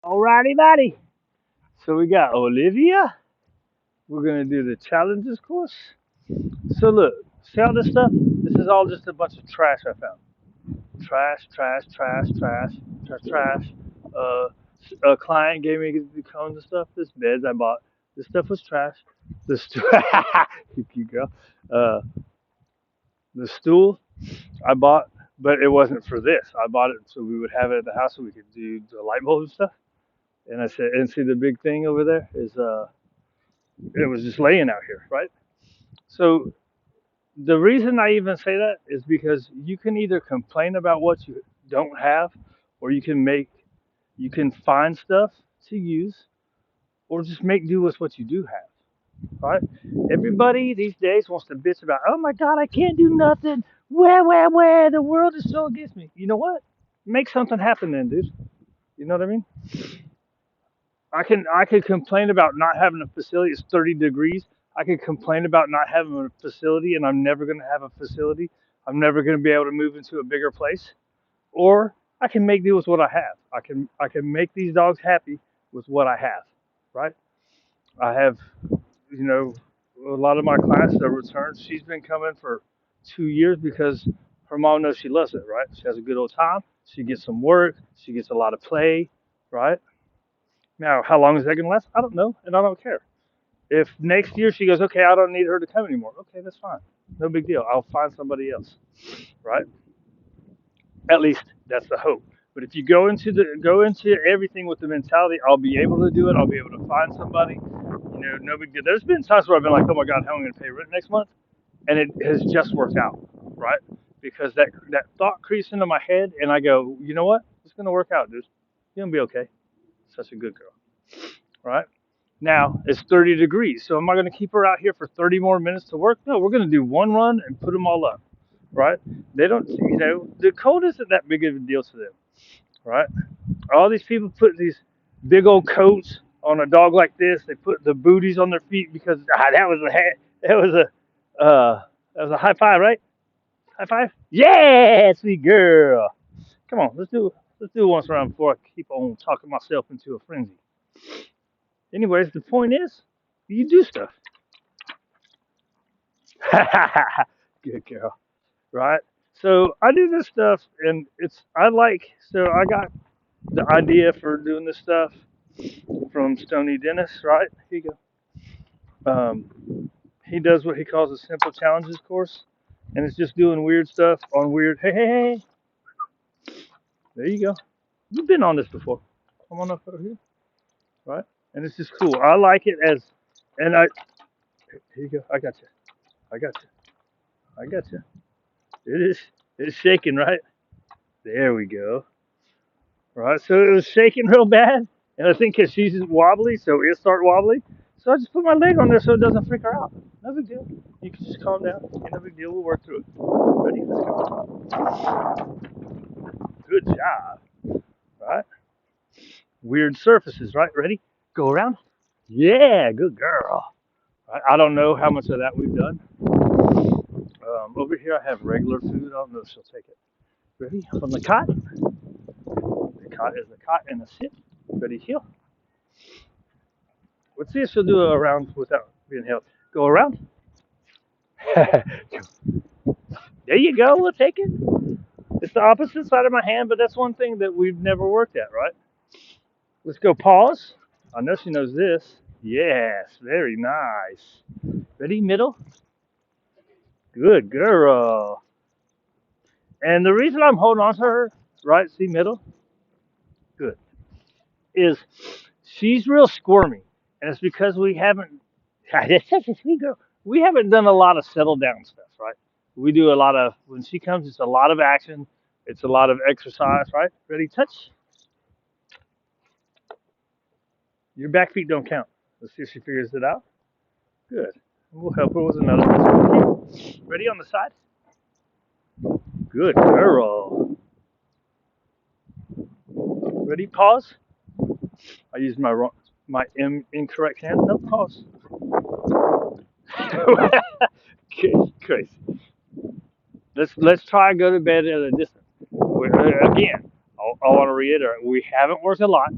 Alrighty, buddy. So we got Olivia. We're gonna do the challenges course. So look, see all this stuff? This is all just a bunch of trash I found. Trash, trash, trash, trash, trash, trash. Uh, a client gave me the cones and stuff. This beds I bought. This stuff was trash. This you cute girl. Uh, the stool I bought, but it wasn't for this. I bought it so we would have it at the house so we could do the light bulbs and stuff. And I said, and see the big thing over there is it was just laying out here, right? So the reason I even say that is because you can either complain about what you don't have, or you can find stuff to use, or just make do with what you do have, right? Everybody these days wants to bitch about, oh my God, I can't do nothing. Where, the world is so against me. You know what? Make something happen then, dude. You know what I mean? I could complain about not having a facility. It's 30 degrees. I could complain about not having a facility, and I'm never going to have a facility. I'm never going to be able to move into a bigger place. Or I can make do with what I have. I can make these dogs happy with what I have, right? I have, you know, a lot of my clients that return. She's been coming for 2 years because her mom knows she loves it, right? She has a good old time. She gets some work. She gets a lot of play, right? Now, how long is that going to last? I don't know, and I don't care. If next year she goes, okay, I don't need her to come anymore. Okay, that's fine. No big deal. I'll find somebody else, right? At least that's the hope. But if you go into everything with the mentality, I'll be able to do it. I'll be able to find somebody. No big deal. There's been times where I've been like, oh my God, how am I going to pay rent next month? And it has just worked out, right? Because that thought creeps into my head, and I go, you know what? It's going to work out, dude. You're going to be okay. Such a good girl, right? Now it's 30 degrees, so am I going to keep her out here for 30 more minutes to work? No, we're going to do one run and put them all up, right? They don't, the cold isn't that big of a deal to them, right? All these people put these big old coats on a dog like this. They put the booties on their feet because that was a that was that was a high five, right? High five? Yeah, sweet girl. Come on, let's do it once around before I keep on talking myself into a frenzy. Anyways, the point is, you do stuff. Good girl, right? So I do this stuff, and So I got the idea for doing this stuff from Stony Dennis, right? Here you go. He does what he calls a simple challenges course, and it's just doing weird stuff on weird. Hey, hey, hey! There you go. You've been on this before. Come on up over here, right? And it's just cool. I like it as, and I. Here you go. I got you. I got you. I got you. It is. It's shaking, right? There we go. Right. So it was shaking real bad, and I think 'cause she's wobbly, so it start wobbly. So I just put my leg on there so it doesn't freak her out. No big deal. You can just calm down. Ain't no big deal. We'll work through it. Ready? Let's go. Good job. Right. Weird surfaces. Right. Ready? Go around. Yeah. Good girl. Right. I don't know how much of that we've done. Over here I have regular food. I don't know if she'll take it. Ready? On the cot. The cot is the cot and a sit. Ready? Heel. Let's see if she'll do it around without being held. Go around. There you go. We'll take it. It's the opposite side of my hand, but that's one thing that we've never worked at, right? Let's go pause. I know she knows this. Yes, very nice. Ready, middle? Good girl. And the reason I'm holding on to her, right, see middle? Good. Is she's real squirmy. And it's because we haven't, that's such a sweet girl. We haven't done a lot of settle down stuff, right? We do a lot of, when she comes, it's a lot of action. It's a lot of exercise, right? Ready, touch. Your back feet don't count. Let's see if she figures it out. Good. We'll help her with another one. Ready on the side? Good girl. Ready? Pause. I used my incorrect hand. No, pause. Crazy. Let's try and go to bed at a distance. Again, I want to reiterate, we haven't worked a lot,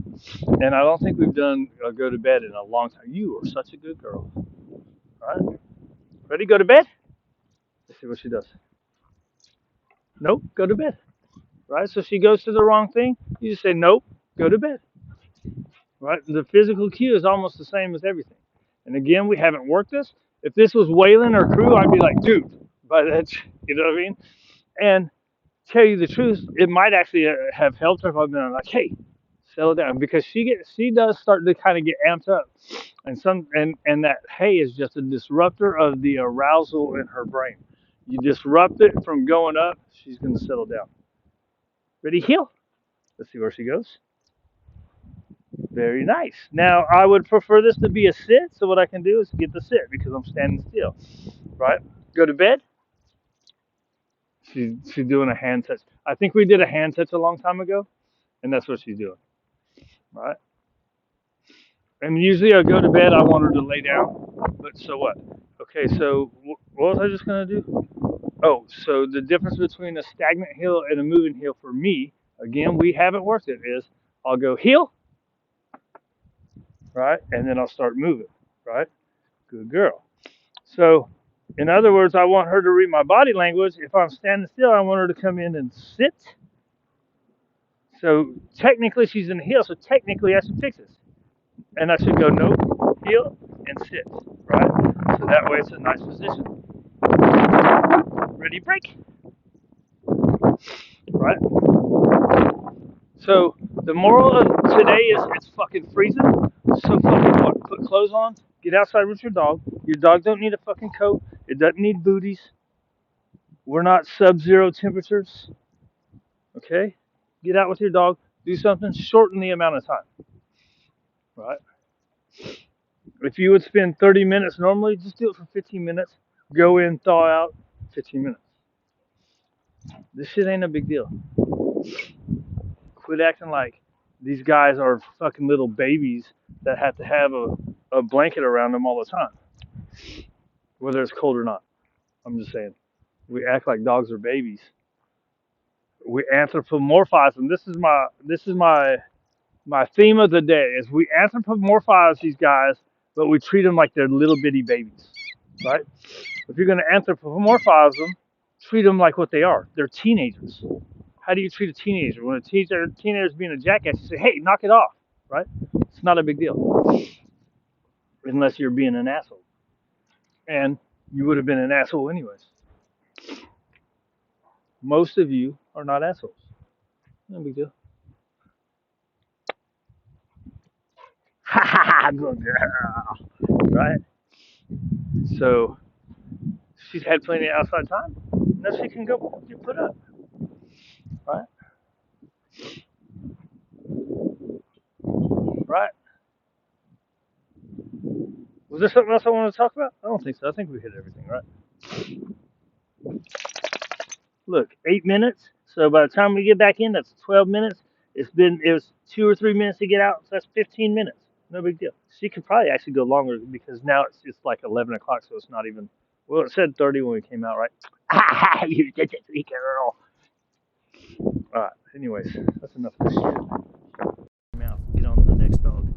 and I don't think we've done a go to bed in a long time. You are such a good girl. All right, ready? Go to bed. Let's see what she does. Nope, go to bed. Right? So she goes to the wrong thing. You just say nope, go to bed. Right? The physical cue is almost the same as everything. And again, we haven't worked this. If this was Waylon or Crew, I'd be like, dude, but that's, you know what I mean? And tell you the truth, it might actually have helped her if I've been like, hey, settle down, because she does start to kind of get amped up, and that hey is just a disruptor of the arousal in her brain. You disrupt it from going up, she's going to settle down. Ready, heel. Let's see where she goes. Very nice. Now, I would prefer this to be a sit, so what I can do is get the sit because I'm standing still, right? Go to bed. She's doing a hand touch. I think we did a hand touch a long time ago, and that's what she's doing, right? And usually I go to bed, I want her to lay down, but so what? Okay, so what was I just going to do? Oh, so the difference between a stagnant heel and a moving heel for me, again, we haven't worked it, is I'll go heel, right? And then I'll start moving, right? Good girl. So, in other words, I want her to read my body language. If I'm standing still, I want her to come in and sit. So, technically, she's in the heel, so technically, I should fix this. And I should go no, heel, and sit, right? So that way it's a nice position. Ready, break. Right? So, the moral of today is it's fucking freezing. So fucking what? Put clothes on, get outside with your dog. Your dog don't need a fucking coat. It doesn't need booties. We're not sub-zero temperatures. Okay? Get out with your dog. Do something. Shorten the amount of time. Right? If you would spend 30 minutes normally, just do it for 15 minutes. Go in, thaw out, 15 minutes. This shit ain't a big deal. Quit acting like these guys are fucking little babies that have to have a blanket around them all the time, whether it's cold or not. I'm just saying. We act like dogs are babies. We anthropomorphize them. This is my theme of the day is we anthropomorphize these guys, but we treat them like they're little bitty babies, right? If you're going to anthropomorphize them, treat them like what they are. They're teenagers. How do you treat a teenager? When a teenager's being a jackass, you say, hey, knock it off, right? It's not a big deal, unless you're being an asshole. And you would have been an asshole anyways. Most of you are not assholes. No big deal. Ha ha ha, good girl. Right? So, she's had plenty of outside time. Now she can go get put up. Right? Right? Was there something else I wanted to talk about? I don't think so. I think we hit everything, right? Look, 8 minutes. So by the time we get back in, that's 12 minutes. It was 2 or 3 minutes to get out, so that's 15 minutes. No big deal. She could probably actually go longer because now it's like 11 o'clock, so it's not even. Well, it said 30 when we came out, right? Ah, you did it, sweet girl. All right. Anyways, that's enough of this shit. Mouth. Get on the next dog.